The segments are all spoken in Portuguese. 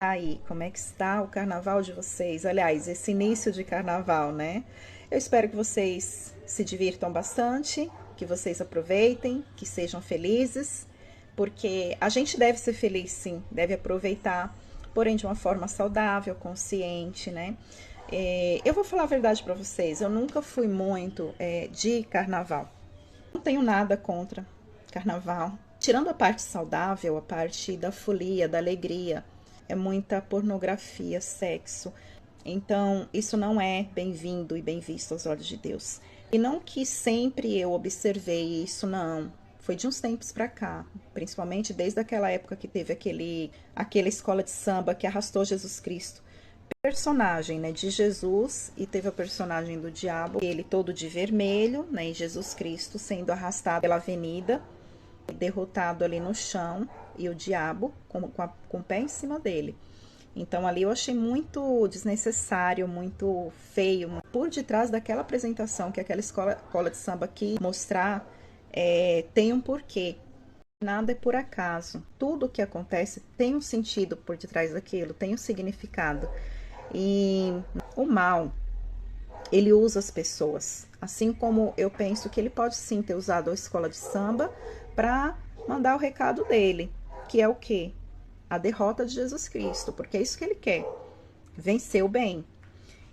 Aí, como é que está o carnaval de vocês? Aliás, esse início de carnaval, né? Eu espero que vocês se divirtam bastante, que vocês aproveitem, que sejam felizes, porque a gente deve ser feliz, sim, deve aproveitar, porém de uma forma saudável, consciente, né? Eu vou falar a verdade para vocês, eu nunca fui muito de carnaval. Não tenho nada contra carnaval. Tirando a parte saudável, a parte da folia, da alegria, é muita pornografia, sexo. Então, isso não é bem-vindo e bem visto aos olhos de Deus. E não que sempre eu observei isso, não. Foi de uns tempos para cá, principalmente desde aquela época que teve aquela escola de samba que arrastou Jesus Cristo. Personagem, né, de Jesus, e teve a personagem do diabo, ele todo de vermelho, né, e Jesus Cristo sendo arrastado pela avenida, derrotado ali no chão, e o diabo com o pé em cima dele. Então ali eu achei muito desnecessário, muito feio. Por detrás daquela apresentação que aquela escola de samba quis mostrar, tem um porquê. Nada é por acaso. Tudo o que acontece tem um sentido por detrás daquilo, tem um significado. E o mal, ele usa as pessoas. Assim como eu penso que ele pode sim ter usado a escola de samba para mandar o recado dele, que é o quê? A derrota de Jesus Cristo, porque é isso que ele quer, vencer o bem.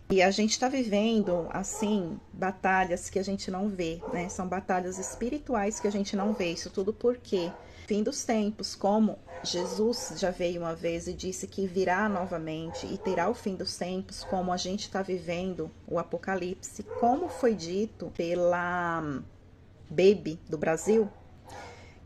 E a gente está vivendo, assim, batalhas que a gente não vê, né? São batalhas espirituais que a gente não vê. Isso tudo porque, fim dos tempos, como Jesus já veio uma vez e disse que virá novamente e terá o fim dos tempos, como a gente está vivendo o Apocalipse, como foi dito pela Baby do Brasil,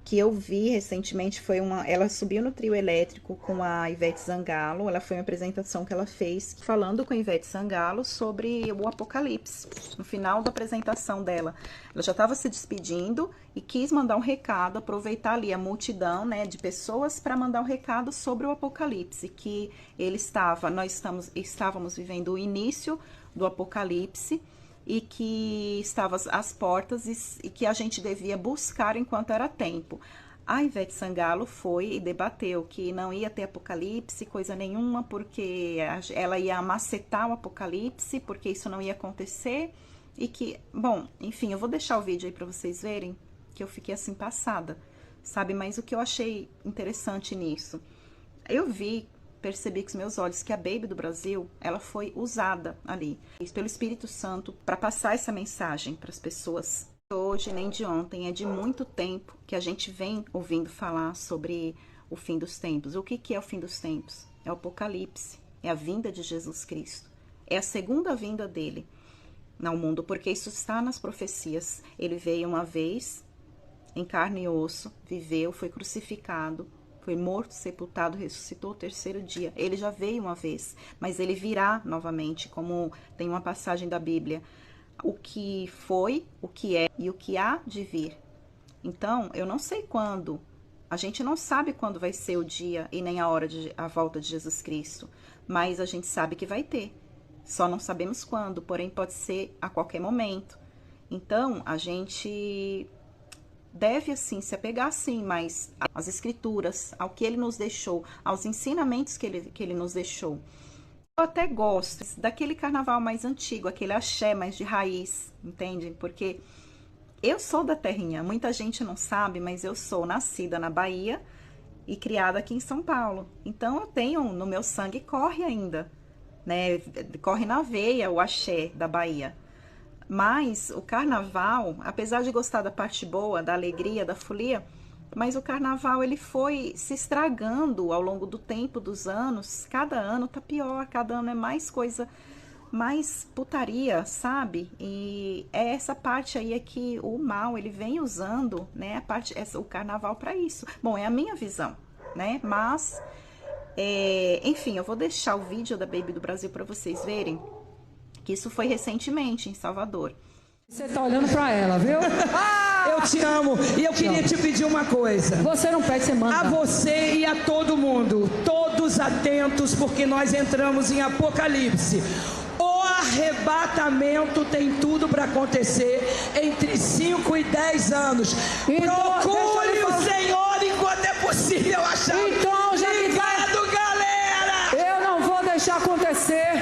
que eu vi recentemente, ela subiu no trio elétrico com a Ivete Sangalo. Ela foi uma apresentação que ela fez falando com a Ivete Sangalo sobre o Apocalipse. No final da apresentação dela, ela já estava se despedindo e quis mandar um recado, aproveitar ali a multidão, né, de pessoas para mandar um recado sobre o Apocalipse, que estávamos vivendo o início do Apocalipse, e que estava às portas e que a gente devia buscar enquanto era tempo. A Ivete Sangalo foi e debateu que não ia ter apocalipse, coisa nenhuma, porque ela ia macetar o apocalipse, porque isso não ia acontecer, e que, bom, enfim, eu vou deixar o vídeo aí para vocês verem, que eu fiquei assim passada, sabe? Mas o que eu achei interessante nisso, percebi com os meus olhos que a Baby do Brasil, ela foi usada ali pelo Espírito Santo para passar essa mensagem para as pessoas. Hoje, nem de ontem, é de muito tempo que a gente vem ouvindo falar sobre o fim dos tempos. O que é o fim dos tempos? É o Apocalipse, é a vinda de Jesus Cristo, é a segunda vinda dele ao mundo, porque isso está nas profecias. Ele veio uma vez em carne e osso, viveu, foi crucificado, foi morto, sepultado, ressuscitou o terceiro dia. Ele já veio uma vez, mas ele virá novamente, como tem uma passagem da Bíblia. O que foi, o que é e o que há de vir. Então, eu não sei quando. A gente não sabe quando vai ser o dia e nem a hora a volta de Jesus Cristo. Mas a gente sabe que vai ter. Só não sabemos quando, porém pode ser a qualquer momento. Então, a gente deve, assim, se apegar, sim, mas às escrituras, ao que ele nos deixou, aos ensinamentos que ele nos deixou. Eu até gosto daquele carnaval mais antigo, aquele axé mais de raiz, entende? Porque eu sou da terrinha, muita gente não sabe, mas eu sou nascida na Bahia e criada aqui em São Paulo. Então eu tenho, no meu sangue corre ainda, né? Corre na veia o axé da Bahia. Mas o carnaval, apesar de gostar da parte boa, da alegria, da folia, mas o carnaval ele foi se estragando ao longo do tempo, dos anos. Cada ano tá pior, cada ano é mais coisa, mais putaria, sabe? E é essa parte aí é que o mal ele vem usando, né? O carnaval para isso. Bom, é a minha visão, né? Mas, enfim, eu vou deixar o vídeo da Baby do Brasil para vocês verem. Que isso foi recentemente em Salvador. Você tá olhando pra ela, viu? Eu te amo e eu queria te pedir uma coisa. Você não pede, você manda. A você e a todo mundo, todos atentos, porque nós entramos em Apocalipse. O arrebatamento tem tudo para acontecer entre 5 e 10 anos. Então, procure o Senhor enquanto é possível achar. Então, já que vai... galera! deixa acontecer,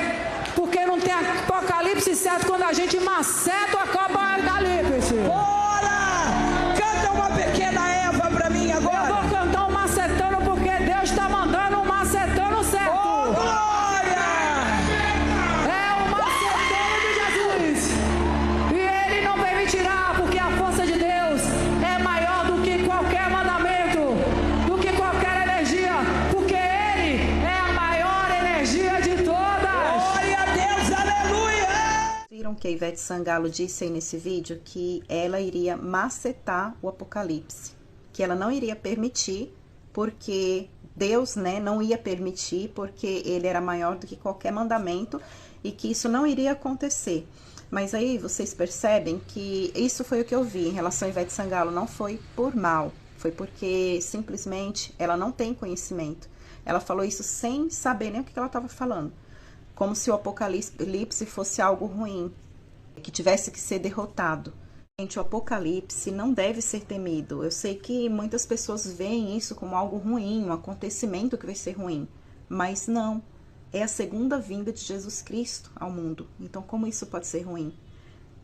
porque não tem apocalipse certo quando a gente maceta o apocalipse. Bora! Canta uma pequena Eva pra mim Eu agora. vou cantar um macetano porque Deus está mandando um macetano certo. Oh, glória! É o macetano de Jesus. E Ele não vem me tirar, porque a força de Deus é maior do que qualquer mandamento, do que qualquer energia, porque Ele é a maior energia de todas. Glória a Deus, aleluia! Viram que a Ivete Sangalo disse aí nesse vídeo que ela iria macetar o Apocalipse, que ela não iria permitir, porque Deus, né, não ia permitir, porque ele era maior do que qualquer mandamento e que isso não iria acontecer. Mas aí vocês percebem que isso foi o que eu vi em relação a Ivete Sangalo, não foi por mal, foi porque simplesmente ela não tem conhecimento. Ela falou isso sem saber nem o que ela estava falando, como se o Apocalipse fosse algo ruim, que tivesse que ser derrotado. Gente, o Apocalipse não deve ser temido. Eu sei que muitas pessoas veem isso como algo ruim, um acontecimento que vai ser ruim, mas não. É a segunda vinda de Jesus Cristo ao mundo. Então, como isso pode ser ruim?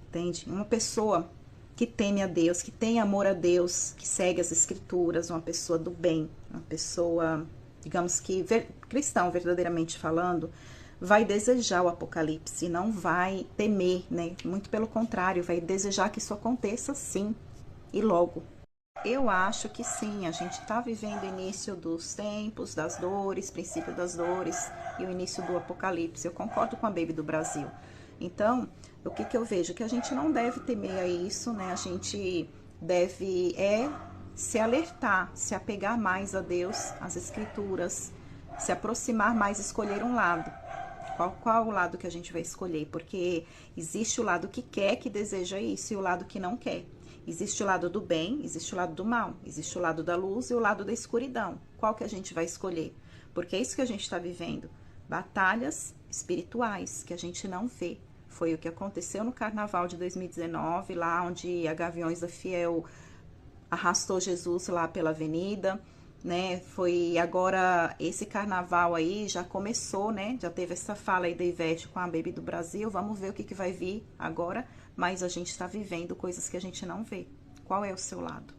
Entende? Uma pessoa que teme a Deus, que tem amor a Deus, que segue as Escrituras, uma pessoa do bem, uma pessoa, digamos que cristão, verdadeiramente falando, vai desejar o Apocalipse, não vai temer, né? Muito pelo contrário, vai desejar que isso aconteça sim, e logo. Eu acho que sim, a gente está vivendo o início dos tempos, das dores, princípio das dores e o início do Apocalipse. Eu concordo com a Baby do Brasil. Então, o que eu vejo? Que a gente não deve temer a isso, né? A gente deve se alertar, se apegar mais a Deus, às Escrituras, se aproximar mais, escolher um lado. Qual o lado que a gente vai escolher? Porque existe o lado que quer, que deseja isso, e o lado que não quer. Existe o lado do bem, existe o lado do mal. Existe o lado da luz e o lado da escuridão. Qual que a gente vai escolher? Porque é isso que a gente está vivendo. Batalhas espirituais que a gente não vê. Foi o que aconteceu no Carnaval de 2019, lá onde a Gaviões da Fiel arrastou Jesus lá pela avenida, né? Foi agora esse carnaval aí já começou, né? Já teve essa fala aí da Ivete com a Baby do Brasil. Vamos ver o que vai vir agora, mas a gente está vivendo coisas que a gente não vê. Qual é o seu lado?